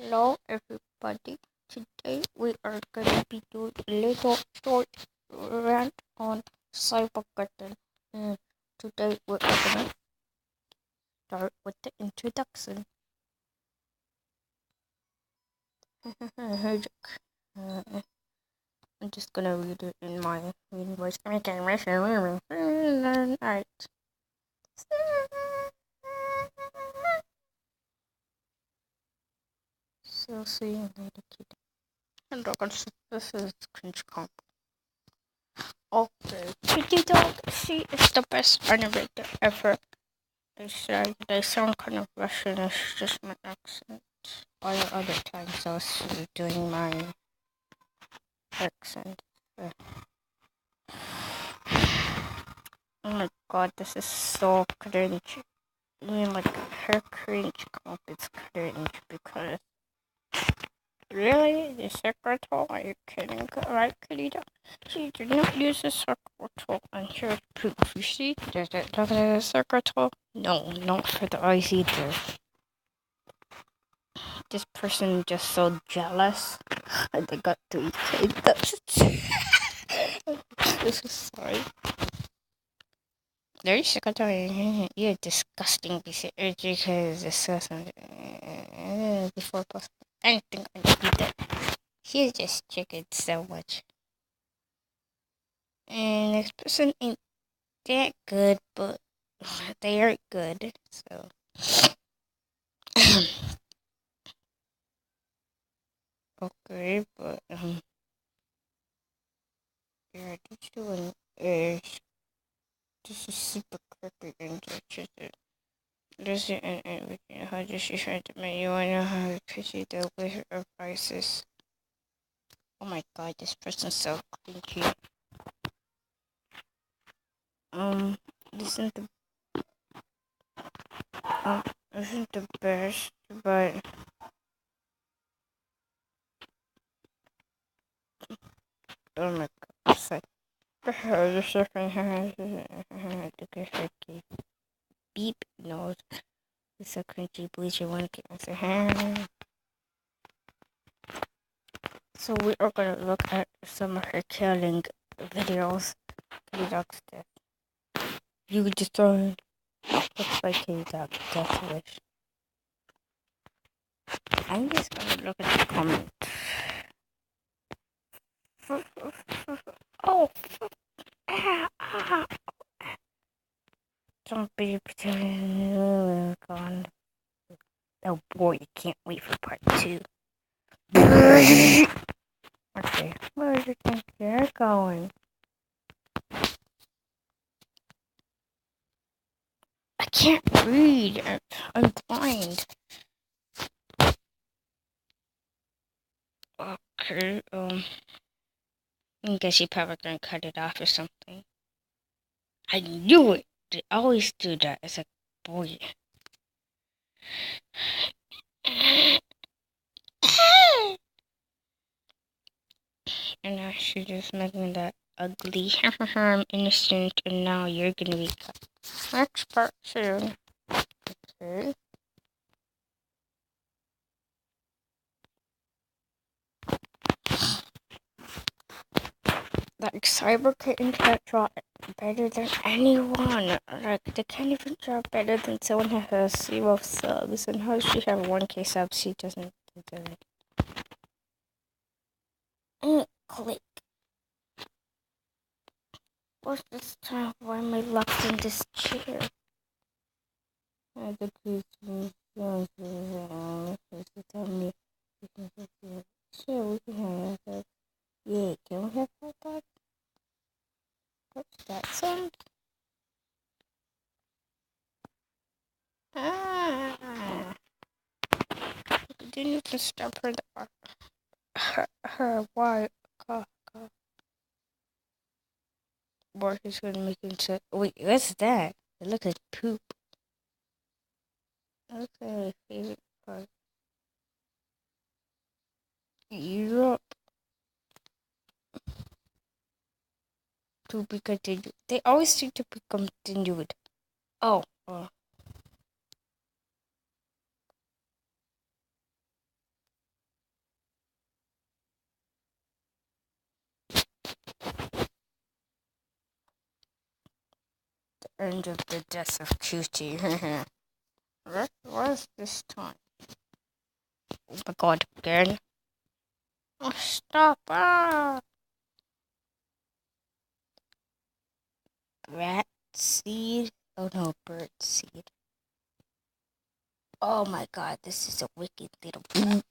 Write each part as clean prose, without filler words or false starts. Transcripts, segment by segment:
Hello everybody. Today we are gonna be doing a little short rant on Cyber Kitten. And today we are gonna start with the introduction. I'm just gonna read it in my reading voice. Alright. So see you later, kid. And this is cringe comp. Okay, Kitty Dog, she is the best animator ever. They sound kind of Russian, it's just my accent. All the other times I was doing my accent. Oh my god, this is so cringe. I mean, like, her cringe comp is cringe because... Really? The secretary? Are you kidding? Right, Kalita? She did not use the secretary, and here's proof. You see? Does it look like a secretary? No, not for the eyes either. This person just so jealous and they got to eat this. This is sorry. There's secretary. You're disgusting piece of energy because disgusting. Before possible. Anything I eat that. He's just chicken so much. And this person ain't that good, but they are good. So. Okay, but yeah, this one is this is super crooked and touches it. Listen and everything. How does she try to make you wanna how pity the wizard of Isis? Oh my god, this person's so cringy. This isn't the isn't the best, but oh my god, it's like the second hand the beep nose. It's a cringy bleacher one can say. So we are gonna look at some of her killing videos. Kitty Dog's death. You destroyed. Looks like Kitty Dog death wish. I'm just gonna look at the comments. Oh, don't be gone. Oh boy, you can't wait for part 2. Okay, where do you think they're going? I can't read. I'm blind. Okay, I guess you probably gonna cut it off or something. I knew it. They always do that. It's like, boy. And now she's just making that ugly. I'm innocent, and now you're gonna be cut. Next part soon. Okay. Like Cyber Kitten can't draw better than anyone. Like they can't even draw better than someone who has 0 subs. And how she have 1K subs? She doesn't deserve it. Click. What's this time? Why am I locked in this chair? The kids tell me sure we can have that. Yeah, can we have that? What's that sound? Ah, didn't even stop her why boy he's gonna make him say wait, what's that? It looks like poop. That's my favorite part. Europe to be continued. They always seem to be continued. Oh, end of the death of Cutie. What was this time? Oh my god, again. Oh, stop! Ah! Rat seed? Oh no, bird seed. Oh my god, this is a wicked little poop.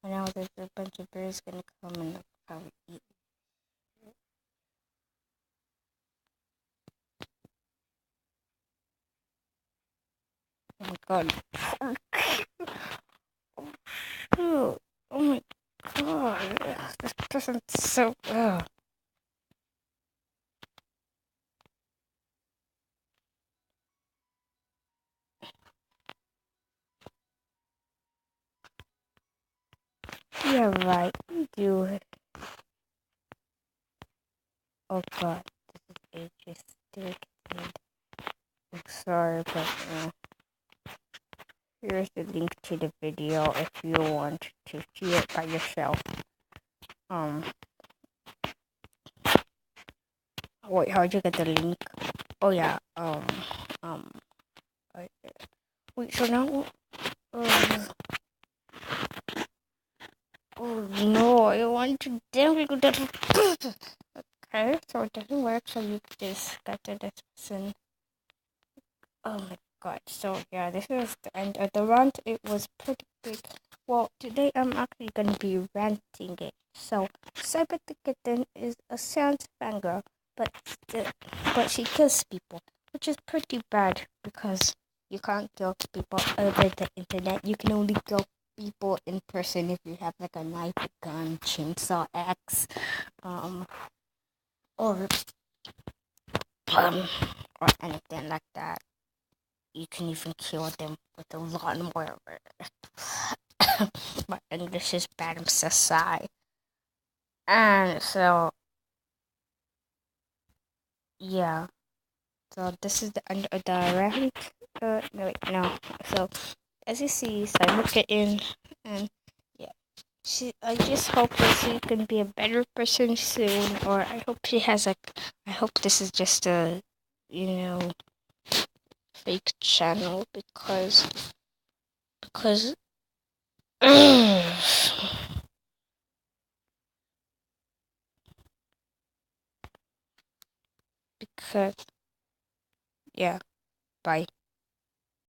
And now there's a bunch of birds gonna come and probably eat. Oh my god. Oh, oh my god. This person's so. Ugh. Yeah, right. You do it. Oh god. This is ageistic. I'm sorry, but here's the link to the video if you want to see it by yourself. Um. Wait, how'd you get the link? Oh yeah. Um. I, wait. So now. Uh, oh no! I want to damn that. Okay, so it doesn't work. So you just got to this person. Oh my god. So yeah, this is the end of the rant. It was pretty big. Well, today I'm actually gonna be ranting it. So Cyber Kitten is a sound fangirl, but but she kills people, which is pretty bad because you can't kill people over the internet. You can only kill people in person if you have like a knife, a gun, chainsaw, axe, um, or um, or anything like that. You can even kill them with a lawnmower. My English is bad, I'm so sorry. And so, yeah. So this is the end of the rant. No, wait, no. So, as you see, Cyber Kitten, and yeah. I just hope that she can be a better person soon, or I hope she has like, I hope this is just a, you know, fake channel because because yeah, bye.